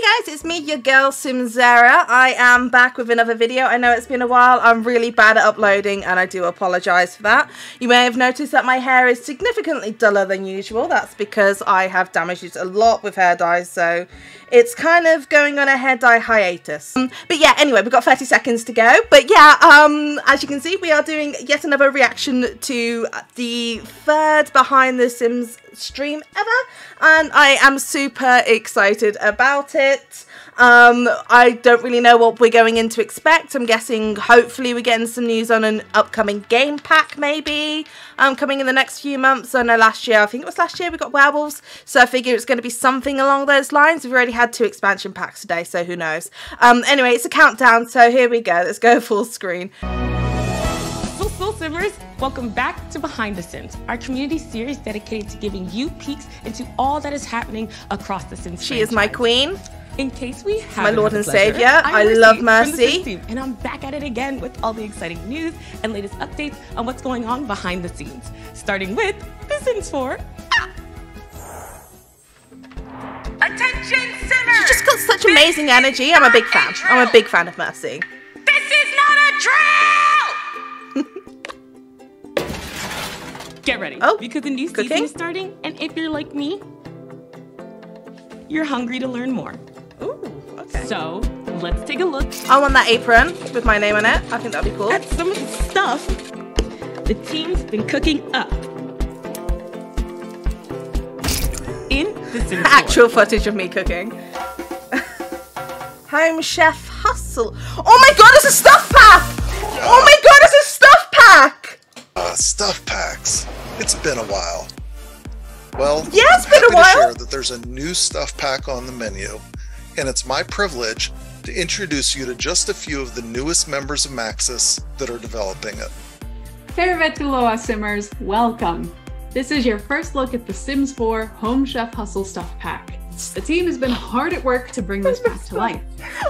guys, it's me, your girl Simserra. I am back with another video. I know it's been a while. I'm really bad at uploading and I do apologise for that. You may have noticed that my hair is significantly duller than usual. That's because I have damaged it a lot with hair dyes, so it's kind of going on a hair dye hiatus. But yeah, anyway, we've got 30 seconds to go. But yeah, as you can see, we are doing yet another reaction to the third Behind the Sims stream ever, and I am super excited about it. I don't really know what we're going in to expect. I'm guessing hopefully we're getting some news on an upcoming game pack maybe coming in the next few months. I know last year, I think it was last year, we got Werewolves, so I figure it's going to be something along those lines. We've already had 2 expansion packs today, so who knows. Anyway, it's a countdown, so here we go. Let's go full screen. Soul Simmers, welcome back to Behind the Sims, our community series dedicated to giving you peeks into all that is happening across the Sims She is my queen. In case we have my Lord and Savior, I love Mercy. And I'm back at it again with all the exciting news and latest updates on what's going on behind the scenes. Starting with The Sims 4. Attention Simmers! She's just got such amazing energy. I'm a big fan. I'm a big fan of Mercy. This is not a drill! Get ready, because the new cooking? season is starting, and if you're like me, you're hungry to learn more. Ooh, okay. So, let's take a look. I want that apron with my name on it. I think that'd be cool. At some of the stuff the team's been cooking up in The Sims 4. Actual footage of me cooking. Home Chef Hustle. Oh my god, it's a stuff pack! Oh my god, it's a stuff pack! Stuff packs. It's been a while. Well, yeah, it's been a while. I'm happy to share that there's a new stuff pack on the menu, and it's my privilege to introduce you to just a few of the newest members of Maxis that are developing it. Tervetuloa Simmers, welcome. This is your first look at the Sims 4 Home Chef Hustle Stuff Pack. The team has been hard at work to bring this pack to life.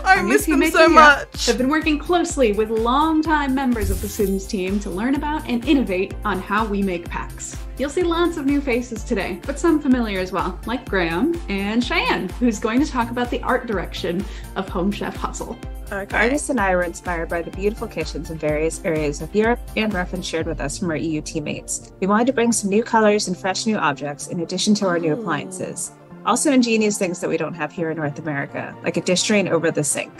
I miss them so much. Have been working closely with longtime members of the Sims team to learn about and innovate on how we make packs. You'll see lots of new faces today, but some familiar as well, like Graham and Cheyenne, who's going to talk about the art direction of Home Chef Hustle. Okay. Artists and I were inspired by the beautiful kitchens in various areas of Europe and reference shared with us from our EU teammates. We wanted to bring some new colors and fresh new objects in addition to our new appliances. Also ingenious things that we don't have here in North America, like a dish drain over the sink.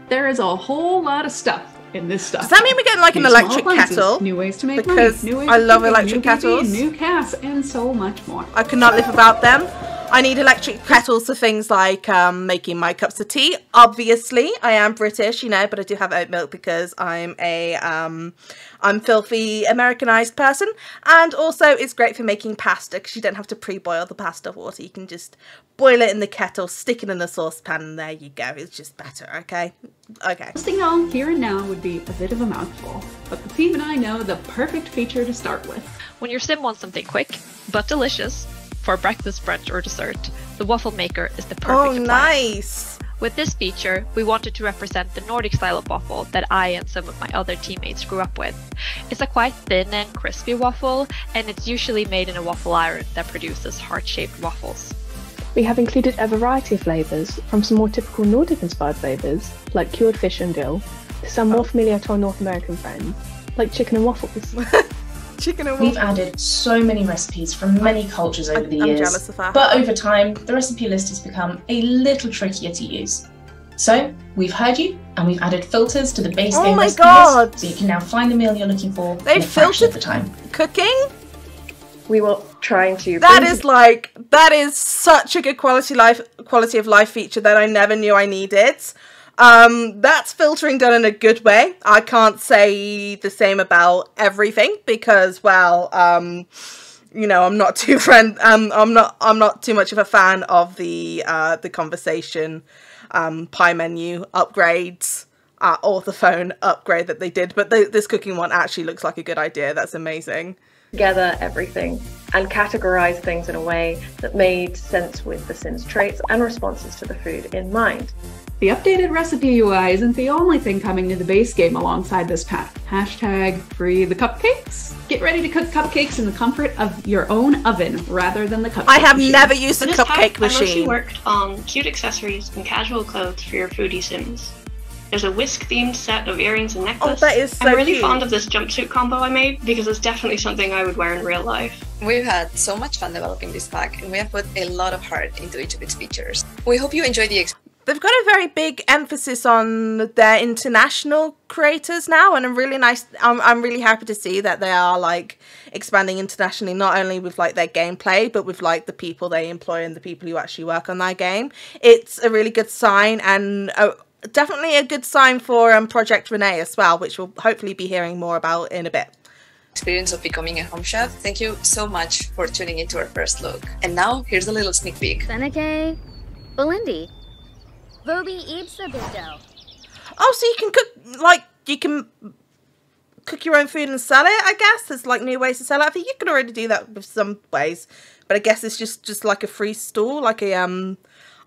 There is a whole lot of stuff in this stuff. Does that mean we're getting like an electric kettle? New ways to make because money, new ways I love cooking, electric new kettles. New cats, and so much more. I could not live without them. I need electric kettles for things like making my cups of tea. Obviously, I am British, you know, but I do have oat milk because I'm a I'm filthy Americanized person. And also, it's great for making pasta because you don't have to pre-boil the pasta water. You can just boil it in the kettle, stick it in a saucepan, and there you go. It's just better, okay? Okay. Listing it all here and now would be a bit of a mouthful, but the team and I know the perfect feature to start with. When your sim wants something quick but delicious for breakfast, brunch, or dessert, the waffle maker is the perfect appliance. Nice! With this feature, we wanted to represent the Nordic style of waffle that I and some of my other teammates grew up with. It's a quite thin and crispy waffle, and it's usually made in a waffle iron that produces heart-shaped waffles. We have included a variety of flavours, from some more typical Nordic-inspired flavours, like cured fish and dill, to some more familiar to our North American friends, like chicken and waffles. Chicken and We've added so many recipes from many cultures over the years, I'm jealous of that. but over time, the recipe list has become a little trickier to use. So, we've heard you, and we've added filters to the base game recipe list, so you can now find the meal you're looking for in a fraction of the time. Cooking? We were trying to... That is such a good quality of life feature that I never knew I needed. That's filtering done in a good way. I can't say the same about everything because, well, you know, I'm not too I'm not too much of a fan of the conversation pie menu upgrades or the phone upgrade that they did. But this cooking one actually looks like a good idea. That's amazing. together everything and categorize things in a way that made sense with the Sims traits and responses to the food in mind. The updated recipe UI isn't the only thing coming to the base game alongside this pack. Hashtag free the cupcakes. Get ready to cook cupcakes in the comfort of your own oven rather than the cupcake I have machine. never used a cupcake I machine. mostly worked on cute accessories and casual clothes for your foodie Sims. There's a whisk-themed set of earrings and necklace. Oh, that is so I'm really cute. fond of this jumpsuit combo I made because it's definitely something I would wear in real life. We've had so much fun developing this pack, and we have put a lot of heart into each of its features. We hope you enjoy the experience. They've got a very big emphasis on their international creators now, and I'm really happy to see that they are like expanding internationally, not only with like their gameplay, but with like the people they employ and the people who actually work on their game. It's a really good sign, and definitely a good sign for Project Renee as well, which we'll hopefully be hearing more about in a bit. Experience of becoming a home chef. Thank you so much for tuning into our first look. And now, here's a little sneak peek. Seneke, Belindy. Vobi eats the bingo. Oh, so you can cook, like, you can cook your own food and sell it, I guess? There's, like, new ways to sell it. I think you can already do that with some ways. But I guess it's just like, a free store, like a, I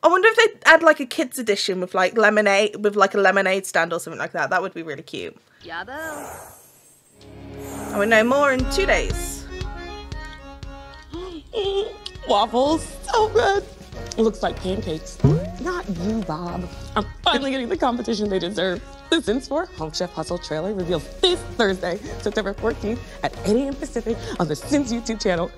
wonder if they'd add, like, a kids edition with, like, lemonade, with, like, a lemonade stand or something like that. That would be really cute. Yabo. And we know more in 2 days. Waffles, so good. It looks like pancakes. Not you, Bob. I'm finally getting the competition they deserve. The Sims 4 Home Chef Hustle trailer reveals this Thursday, September 14th at 8 a.m. Pacific on the Sims YouTube channel.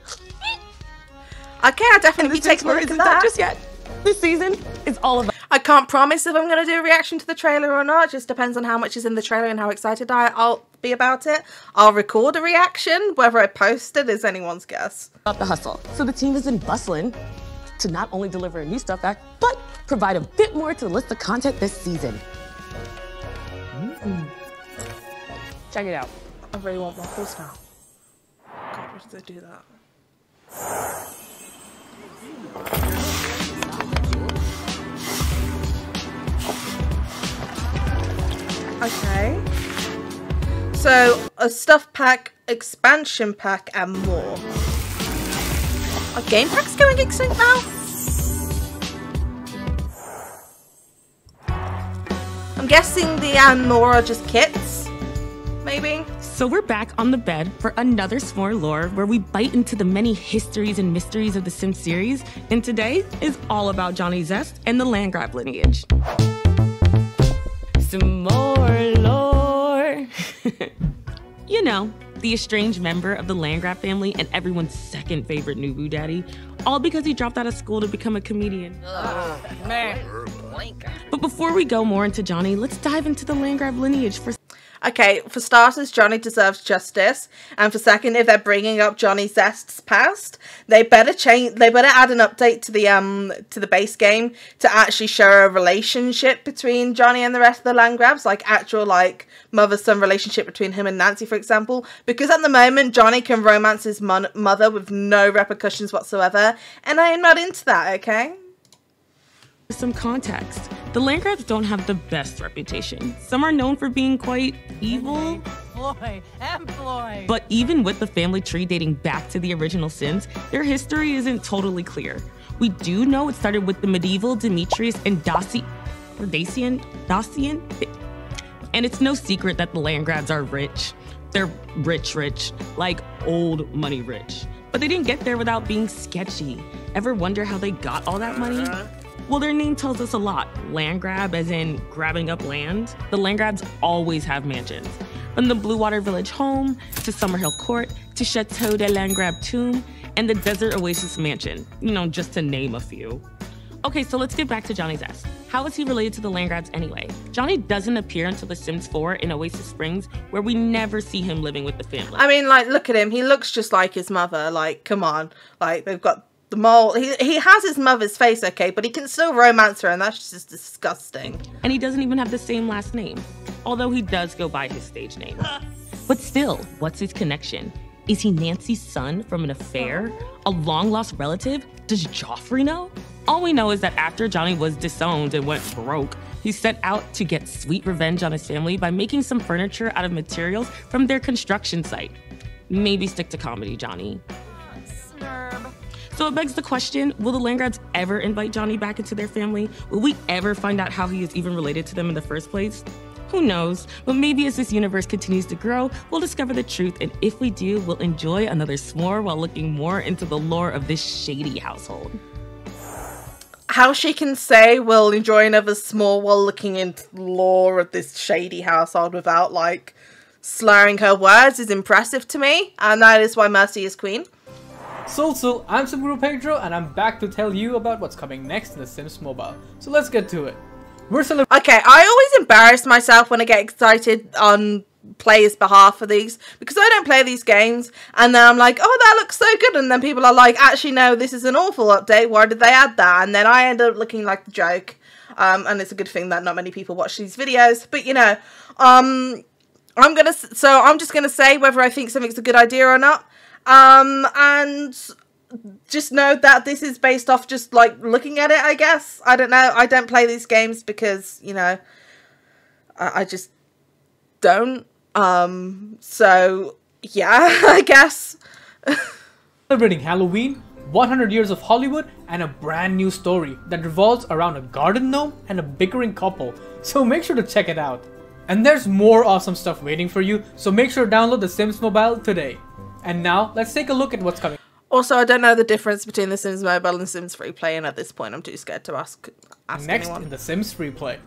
Okay, I'll definitely be taking a look at that. Just yet. This season is all about. I can't promise if I'm going to do a reaction to the trailer or not. It just depends on how much is in the trailer and how excited I'll be about it. I'll record a reaction. Whether I post it is anyone's guess. About the hustle. So the team isn't bustling to not only deliver a new stuff back, but provide a bit more to the list of content this season. Check it out. I really want waffles now. God, why did they do that? Okay. So, a stuff pack, expansion pack, and more. Are game packs going extinct now? I'm guessing the more are just kits, maybe? So we're back on the bed for another S'more lore where we bite into the many histories and mysteries of the Sims series, and today is all about Johnny Zest and the Landgraab lineage. Some more lore. You know, the estranged member of the Landgraab family and everyone's second favorite new boo daddy, all because he dropped out of school to become a comedian. But before we go more into Johnny, let's dive into the Landgraab lineage for. Okay, for starters, Johnny deserves justice, and for second, if they're bringing up Johnny Zest's past, they better add an update to the base game to actually show a relationship between Johnny and the rest of the Landgraabs, like actual like mother-son relationship between him and Nancy, for example, because at the moment Johnny can romance his mother with no repercussions whatsoever, and I am not into that. Okay. Some context, the Landgraabs don't have the best reputation. Some are known for being quite evil. But even with the family tree dating back to the original Sims, their history isn't totally clear. We do know it started with the medieval Demetrius and Dacian, and it's no secret that the Landgraabs are rich. They're rich, like old money rich. But they didn't get there without being sketchy. Ever wonder how they got all that money? Well, their name tells us a lot. Landgraab, as in grabbing up land. The Landgraabs always have mansions. From the Blue Water Village home, to Summerhill Court, to Chateau de Landgraab Tomb, and the Desert Oasis Mansion. You know, just to name a few. Okay, so let's get back to Johnny Zest. How is he related to the Landgraabs anyway? Johnny doesn't appear until The Sims 4 in Oasis Springs, where we never see him living with the family. I mean, like, look at him. He looks just like his mother. Like, come on. Like, they've got the mole. He has his mother's face, okay, but he can still romance her, and that's just disgusting. And he doesn't even have the same last name, although he does go by his stage name. But still, what's his connection? Is he Nancy's son from an affair? A long-lost relative? Does Joffrey know? All we know is that after Johnny was disowned and went broke, he set out to get sweet revenge on his family by making some furniture out of materials from their construction site. maybe stick to comedy, Johnny. So it begs the question, will the Landgraabs ever invite Johnny back into their family? Will we ever find out how he is even related to them in the first place? Who knows? But maybe as this universe continues to grow, we'll discover the truth, and if we do, we'll enjoy another s'more while looking more into the lore of this shady household. How she can say we'll enjoy another s'more while looking into the lore of this shady household without, like, slurring her words is impressive to me, and that is why Mercy is queen. So, I'm Simguru Pedro, and I'm back to tell you about what's coming next in The Sims Mobile. So let's get to it. Okay, I always embarrass myself when I get excited on players' behalf for these, because I don't play these games, and then I'm like, oh, that looks so good, and then people are like, actually, no, this is an awful update, why did they add that? And then I end up looking like the joke, and it's a good thing that not many people watch these videos, but you know, I'm just gonna say whether I think something's a good idea or not. And just know that this is based off just like looking at it, I guess. I don't know. I don't play these games because, you know, I just don't. So yeah, I guess. Celebrating Halloween, 100 years of Hollywood, and a brand new story that revolves around a garden gnome and a bickering couple. So make sure to check it out. And there's more awesome stuff waiting for you, so make sure to download The Sims Mobile today. And now, let's take a look at what's coming. Also, I don't know the difference between The Sims Mobile and Sims Free Play, and at this point I'm too scared to ask Next anyone. in The Sims Free Play,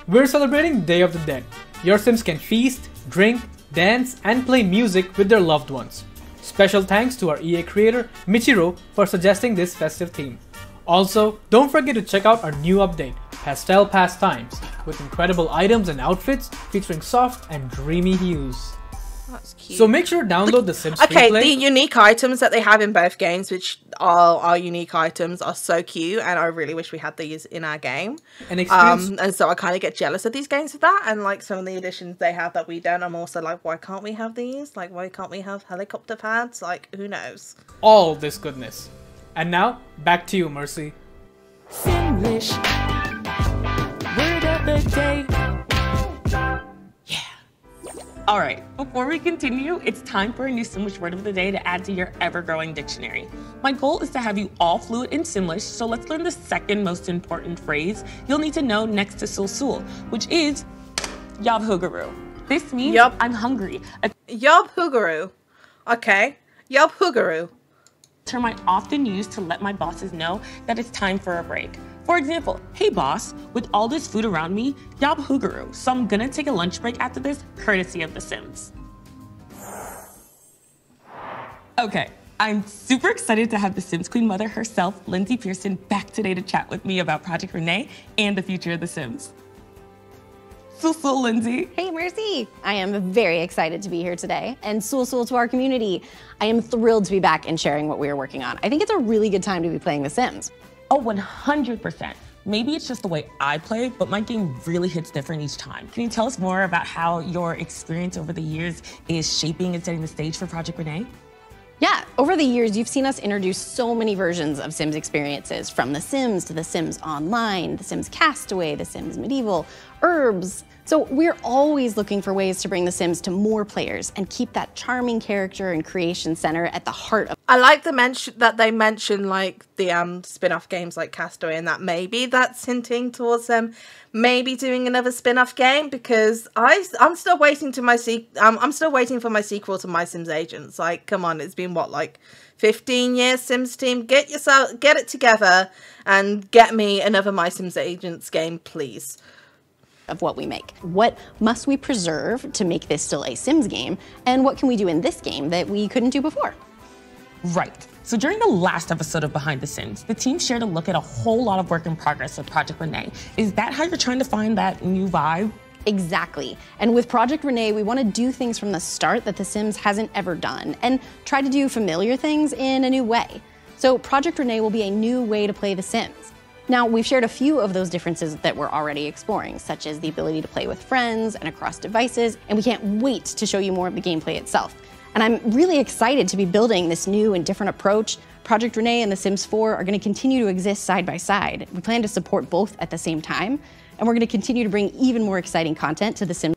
we're celebrating Day of the Dead. Your Sims can feast, drink, dance, and play music with their loved ones. Special thanks to our EA creator, Michiro, for suggesting this festive theme. Also, don't forget to check out our new update, Pastel Pastimes, with incredible items and outfits featuring soft and dreamy hues. That's cute. So make sure to download The Sims Free Play. Okay, the unique items that they have in both games, which are unique items, are so cute, and I really wish we had these in our game. And so I kind of get jealous of these games with that, and like some of the additions they have that we don't, I'm also like, why can't we have these? Like, why can't we have helicopter pads? Like, who knows? All this goodness. And now, back to you, Mercy. Simlish. Word of the day. Alright, before we continue, it's time for a new Simlish word of the day to add to your ever-growing dictionary. My goal is to have you all fluent in Simlish, so let's learn the second most important phrase you'll need to know next to sul, which is Yob Hoogaroo. This means I'm hungry. Yob Hoogaroo. Okay. Yob Hoogaroo. Term I often use to let my bosses know that it's time for a break. For example, hey boss, with all this food around me, yob hoogaroo, so I'm gonna take a lunch break after this, courtesy of The Sims. Okay, I'm super excited to have the Sims Queen Mother herself, Lindsay Pearson, back today to chat with me about Project Renee and the future of The Sims. Sul, Lindsay. Hey, Mercy. I am very excited to be here today. And sul to our community. I am thrilled to be back and sharing what we are working on. I think it's a really good time to be playing The Sims. Oh, 100%. Maybe it's just the way I play, but my game really hits different each time. Can you tell us more about how your experience over the years is shaping and setting the stage for Project Renee? Yeah, over the years, you've seen us introduce so many versions of Sims experiences, from The Sims to The Sims Online, The Sims Castaway, The Sims Medieval, Herbs. So we're always looking for ways to bring The Sims to more players and keep that charming character and creation center at the heart of. I like that they mention like the spin-off games like Castaway, and that maybe that's hinting towards them maybe doing another spin-off game, because I'm still waiting to I'm still waiting for my sequel to My Sims Agents. Like, come on, it's been what, like 15 years, Sims team, get it together and get me another My Sims Agents game, please. Of what we make. What must we preserve to make this still a Sims game, and what can we do in this game that we couldn't do before? Right. So during the last episode of Behind the Sims, the team shared a look at a whole lot of work in progress with Project Renee. Is that how you're trying to find that new vibe? Exactly. And with Project Renee, we want to do things from the start that The Sims hasn't ever done, and try to do familiar things in a new way. So Project Renee will be a new way to play The Sims. Now, we've shared a few of those differences that we're already exploring, such as the ability to play with friends and across devices, and we can't wait to show you more of the gameplay itself. And I'm really excited to be building this new and different approach. Project Renee and The Sims 4 are going to continue to exist side by side. We plan to support both at the same time, and we're going to continue to bring even more exciting content to The Sims.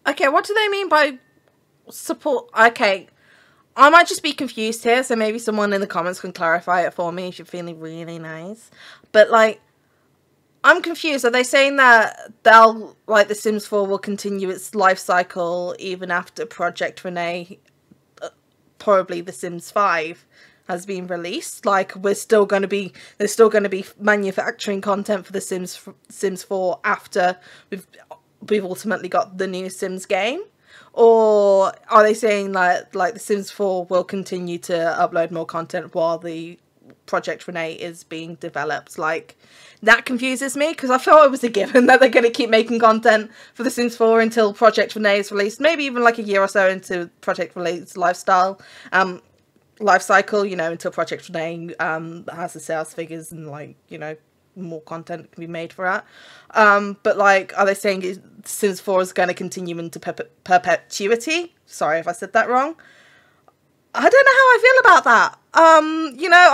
Okay, what do they mean by support. Okay, I might just be confused here, so maybe someone in the comments can clarify it for me if you're feeling really nice. But like, I'm confused. Are they saying that they'll, like, The Sims 4 will continue its life cycle even after Project Renee, probably The Sims 5, has been released? Like, there's still going to be manufacturing content for The Sims 4 after we've ultimately got the new Sims game? Or are they saying like The Sims 4 will continue to upload more content while the Project Renee is being developed? Like, that confuses me, because I thought it was a given that they're going to keep making content for The Sims 4 until Project Renee is released, maybe even like a year or so into Project Renee's life cycle, you know, until Project Renee has the sales figures and, like, you know, more content can be made for it. But like, are they saying Sims 4 is going to continue into perpetuity? Sorry if I said that wrong. I don't know how I feel about that. You know,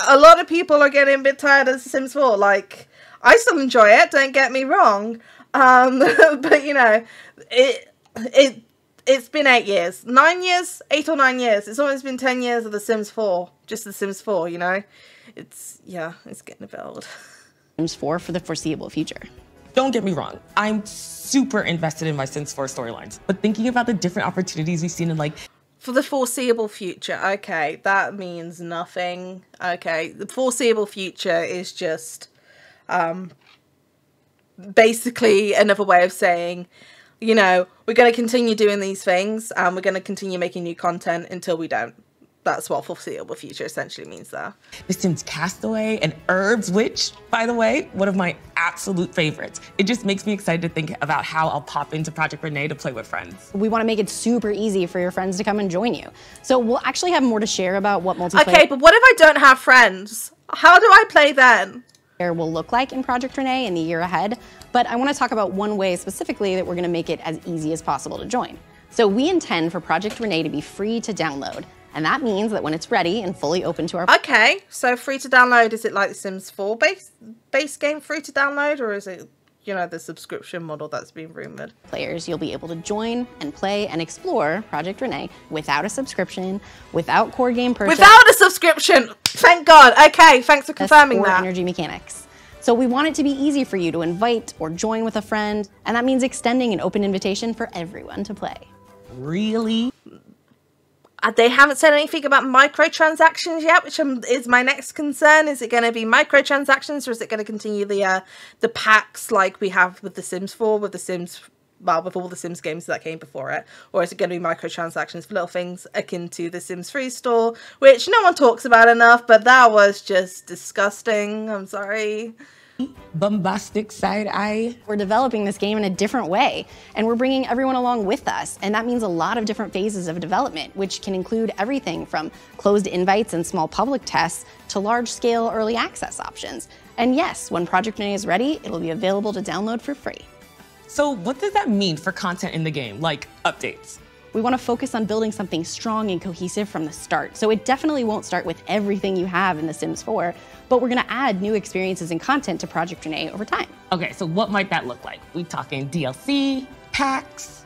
a lot of people are getting a bit tired of Sims 4. Like, I still enjoy it, don't get me wrong. But you know, it's been 8 years. 9 years? 8 or 9 years. It's almost been 10 years of The Sims 4. Just The Sims 4, you know? It's getting a bit old. Sims 4 for the foreseeable future. Don't get me wrong, I'm super invested in my Sims 4 storylines, but thinking about the different opportunities we've seen in, like... For the foreseeable future, okay, that means nothing. Okay, the foreseeable future is just basically another way of saying, you know, we're going to continue doing these things and we're going to continue making new content until we don't. That's what foreseeable future essentially means there. The Sims Castaway and Herbs, which, by the way, one of my absolute favorites. It just makes me excited to think about how I'll pop into Project Renee to play with friends. We want to make it super easy for your friends to come and join you. So we'll actually have more to share about what multiplayer... Okay, but what if I don't have friends? How do I play then? ...will look like in Project Renee in the year ahead. But I want to talk about one way specifically that we're going to make it as easy as possible to join. So we intend for Project Renee to be free to download. And that means that when it's ready and fully open to our... Okay, so free to download, is it like the Sims 4 base game free to download? Or is it, you know, the subscription model that's been rumored? Players, you'll be able to join and play and explore Project Renee without a subscription, without core game purchase... Without a subscription! Thank God! Okay, thanks for confirming that. ...energy mechanics. So we want it to be easy for you to invite or join with a friend, and that means extending an open invitation for everyone to play. Really? They haven't said anything about microtransactions yet, which is my next concern. Is it going to be microtransactions, or is it going to continue the packs like we have with The Sims 4, with all the Sims games that came before it? Or is it going to be microtransactions for little things akin to the Sims 3 store, which no one talks about enough, but that was just disgusting. I'm sorry. Bombastic side eye. We're developing this game in a different way, and we're bringing everyone along with us, and that means a lot of different phases of development, which can include everything from closed invites and small public tests to large-scale early access options. And yes, when Project Renee is ready, it'll be available to download for free. So what does that mean for content in the game, like updates? We want to focus on building something strong and cohesive from the start, so it definitely won't start with everything you have in The Sims 4, but we're going to add new experiences and content to Project Renee over time. Okay, so what might that look like? We talking DLC, packs?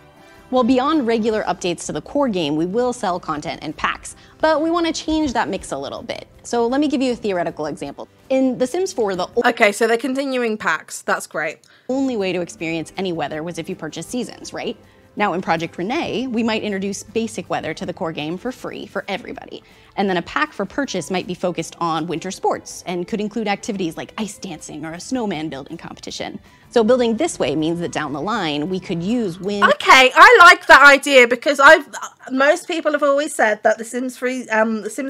Well, beyond regular updates to the core game, we will sell content and packs, but we want to change that mix a little bit. So let me give you a theoretical example. In The Sims 4, Okay, so they're continuing packs. That's great. Only way to experience any weather was if you purchased seasons, right? Now in Project Renee, we might introduce basic weather to the core game for free for everybody. And then a pack for purchase might be focused on winter sports and could include activities like ice dancing or a snowman building competition. So building this way means that down the line, we could use wind... Okay, I like that idea because most people have always said that the Sims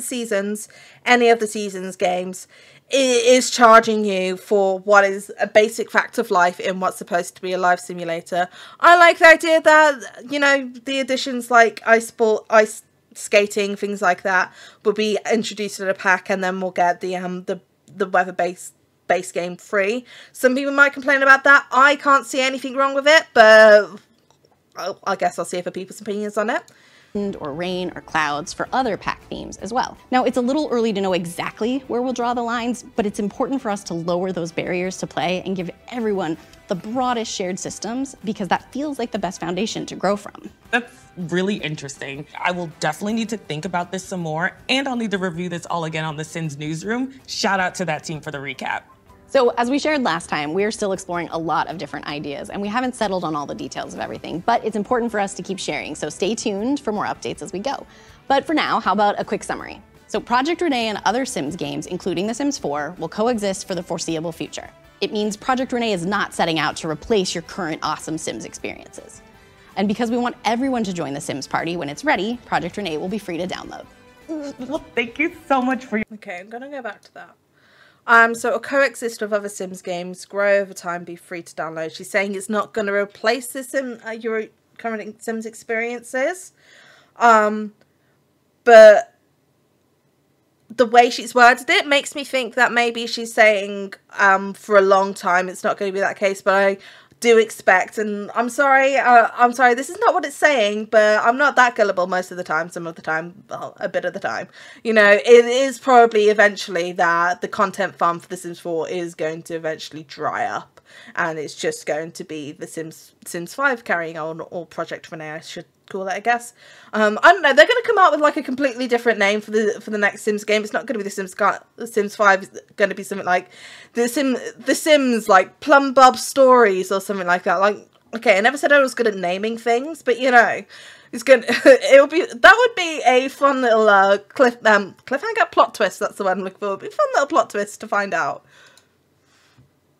Seasons, any of the Seasons games, is charging you for what is a basic fact of life in what's supposed to be a life simulator. I like the idea that, you know, the additions like ice skating, things like that, will be introduced in a pack, and then we'll get the weather-based base game free. Some people might complain about that. I can't see anything wrong with it, but I guess I'll see other people's opinions on it. or rain or clouds for other pack themes as well. Now, it's a little early to know exactly where we'll draw the lines, but it's important for us to lower those barriers to play and give everyone the broadest shared systems, because that feels like the best foundation to grow from. That's really interesting. I will definitely need to think about this some more, and I'll need to review this all again on the Sims newsroom. Shout out to that team for the recap. So as we shared last time, we're still exploring a lot of different ideas, and we haven't settled on all the details of everything, but it's important for us to keep sharing, so stay tuned for more updates as we go. But for now, how about a quick summary? So Project Renee and other Sims games, including The Sims 4, will coexist for the foreseeable future. It means Project Renee is not setting out to replace your current awesome Sims experiences. And because we want everyone to join the Sims party when it's ready, Project Renee will be free to download. Well, thank you so much for your... Okay, I'm gonna go back to that. So it'll coexist with other Sims games, grow over time, be free to download. She's saying it's not going to replace the your current Sims experiences. But the way she's worded it makes me think that maybe she's saying for a long time it's not going to be that case, but I do expect, and I'm sorry, this is not what it's saying, but I'm not that gullible most of the time, some of the time, well, a bit of the time. You know, it is probably eventually that the content farm for The Sims 4 is going to eventually dry up, and it's just going to be The Sims 5 carrying on, or Project Renee, I should call it, I guess. I don't know, they're going to come out with like a completely different name for the next Sims game. It's not going to be The Sims 5, it's going to be something like The Sims like Plum Bob Stories or something like that. Like, okay, I never said I was good at naming things, but you know, it's good. That would be a fun little cliffhanger plot twist. That's the one I'm looking for. It'd be a fun little plot twist to find out.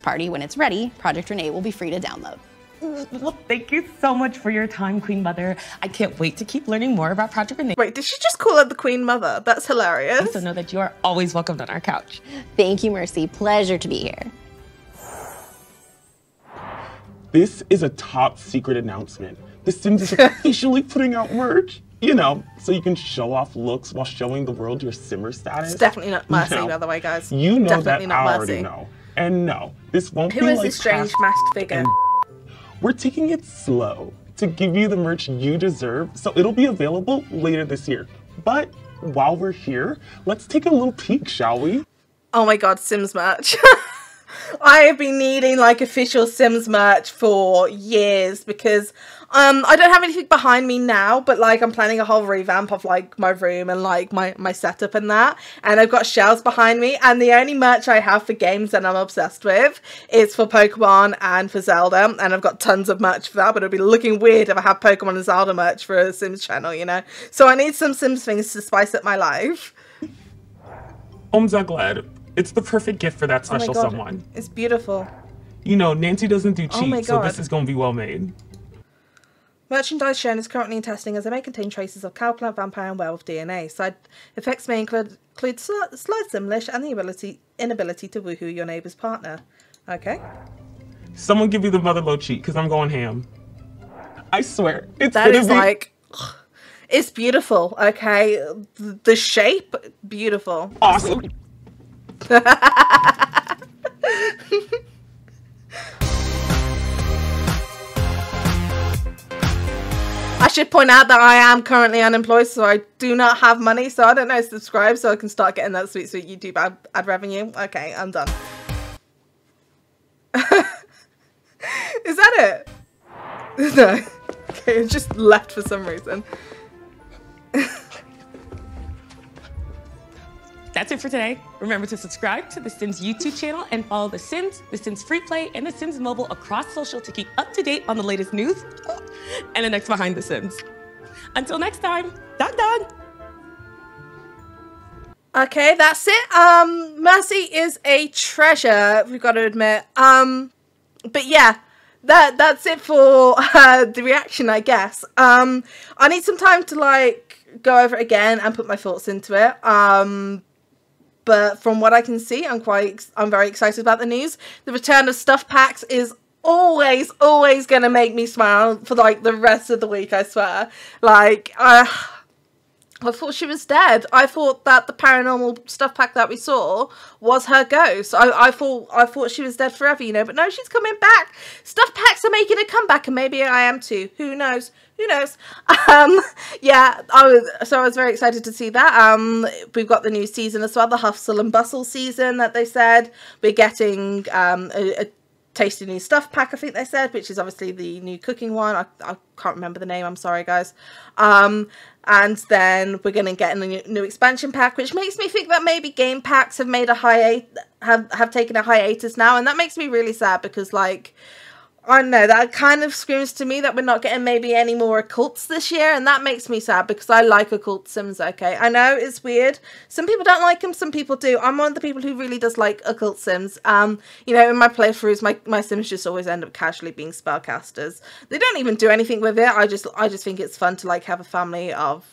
Party when it's ready, Project Renee will be free to download. Well, thank you so much for your time, Queen Mother. I can't wait to keep learning more about Project Renee. Wait, did she just call her the Queen Mother? That's hilarious. Also know that you are always welcomed on our couch. Thank you, Mercy. Pleasure to be here. This is a top secret announcement. The Sims is officially putting out merch. You know, so you can show off looks while showing the world your Simmer status. It's definitely not Mercy, by the way, guys. You know definitely that I already know. And no, this won't be like... Who is this strange masked figure? We're taking it slow to give you the merch you deserve, so it'll be available later this year. But while we're here, let's take a little peek, shall we? Oh my god, Sims merch. I have been needing like official Sims merch for years because I don't have anything behind me now, but like I'm planning a whole revamp of like my room and like my setup and that, and I've got shelves behind me, and the only merch I have for games that I'm obsessed with is for Pokemon and for Zelda, and I've got tons of merch for that, but it'd be looking weird if I had Pokemon and Zelda merch for a Sims channel, you know? So I need some Sims things to spice up my life. I'm so glad. It's the perfect gift for that special someone. It's beautiful. You know, Nancy doesn't do cheap, so this is going to be well made. Merchandise shown is currently in testing as it may contain traces of cowplant, vampire, and werewolf DNA. Side effects may include slight simlish and the inability to woohoo your neighbour's partner. Okay. Someone give me the motherload cheat, because I'm going ham. I swear, it's that is like... It's beautiful, okay? The shape, beautiful. Awesome. I should point out that I am currently unemployed, so I do not have money, so I don't know, subscribe so I can start getting that sweet YouTube ad revenue. Okay, I'm done. Is that it? No. Okay, it just left for some reason. That's it for today. Remember to subscribe to The Sims YouTube channel and follow The Sims, The Sims Free Play, and The Sims Mobile across social to keep up to date on the latest news and the next behind The Sims. Until next time, dog. Okay, that's it. Mercy is a treasure, we've got to admit. But yeah, that's it for the reaction, I guess. I need some time to like go over it again and put my thoughts into it. But from what I can see, I'm very excited about the news. The return of stuff packs is always going to make me smile for like the rest of the week, I swear. Like, I thought she was dead. I thought that the paranormal stuff pack that we saw was her ghost. I thought she was dead forever, you know, but no, she's coming back. Stuff packs are making a comeback, and maybe I am too. Who knows? Who knows? Yeah, I was very excited to see that. We've got the new season as well, the Hustle and Bustle season that they said. We're getting a tasty new stuff pack, I think they said, which is obviously the new cooking one. I can't remember the name, I'm sorry guys. And then we're going to get a new expansion pack, which makes me think that maybe game packs have made a have taken a hiatus now, and that makes me really sad, because like, I don't know, that kind of screams to me that we're not getting maybe any more occults this year, and that makes me sad, because I like occult sims, okay? I know it's weird. Some people don't like them, some people do. I'm one of the people who really does like occult sims. You know, in my playthroughs, my sims just always end up casually being spellcasters. They don't even do anything with it. I just think it's fun to like have a family of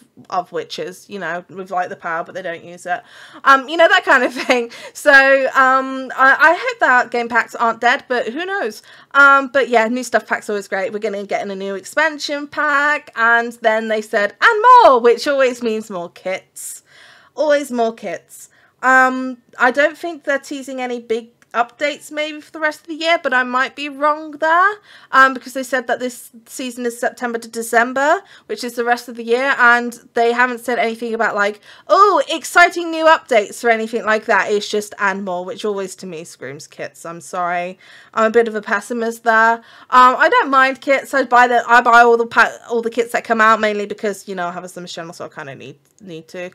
witches, you know, with like the power, but they don't use it. You know, that kind of thing. So, I hope that game packs aren't dead, but who knows? But yeah, new stuff pack's always great. We're going to get in a new expansion pack, and then they said, and more, which always means more kits. Always more kits. I don't think they're teasing any big updates maybe for the rest of the year, but I might be wrong there, because they said that this season is September to December, which is the rest of the year, and they haven't said anything about like, oh, exciting new updates or anything like that. It's just and more, which always to me screams kits. I'm sorry, I'm a bit of a pessimist there. I don't mind kits. I buy all the kits that come out, mainly because, you know, I have a Sims channel, so I kind of need to.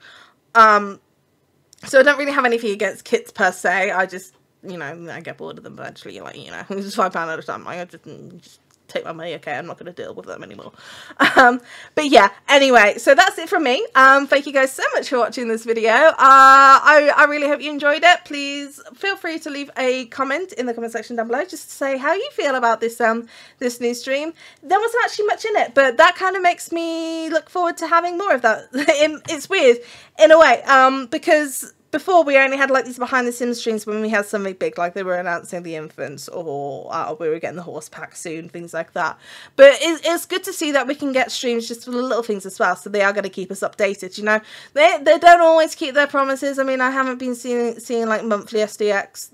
So I don't really have anything against kits per se. I just, you know, I get bored of them eventually, like, you know, it's just £5 at a time. Like, I just take my money, okay, I'm not going to deal with them anymore. But yeah, anyway, so that's it from me. Thank you guys so much for watching this video. I really hope you enjoyed it. Please feel free to leave a comment in the comment section down below, just to say how you feel about this this new stream. There wasn't actually much in it, but that kind of makes me look forward to having more of that. It's weird in a way, because before we only had like these behind the scenes streams when we had something big, like they were announcing the infants, or we were getting the horse pack soon, things like that. But it's good to see that we can get streams just for the little things as well, so they are going to keep us updated, you know. They don't always keep their promises. I mean, I haven't been seeing like monthly SDX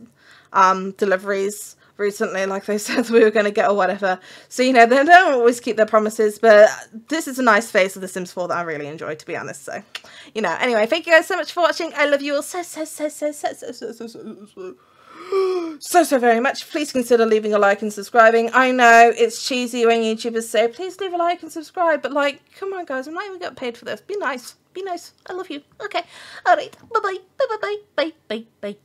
deliveries recently, like they said we were going to get or whatever. So, you know, they don't always keep their promises, but this is a nice phase of The Sims 4 that I really enjoy, to be honest. So, you know, anyway, thank you guys so much for watching. I love you all so very much. Please consider leaving a like and subscribing. I know it's cheesy when YouTubers say, please leave a like and subscribe, but like, come on guys, I'm not even getting paid for this. Be nice. Be nice. I love you. Okay. Alright. Bye-bye. Bye-bye. Bye. Bye. Bye.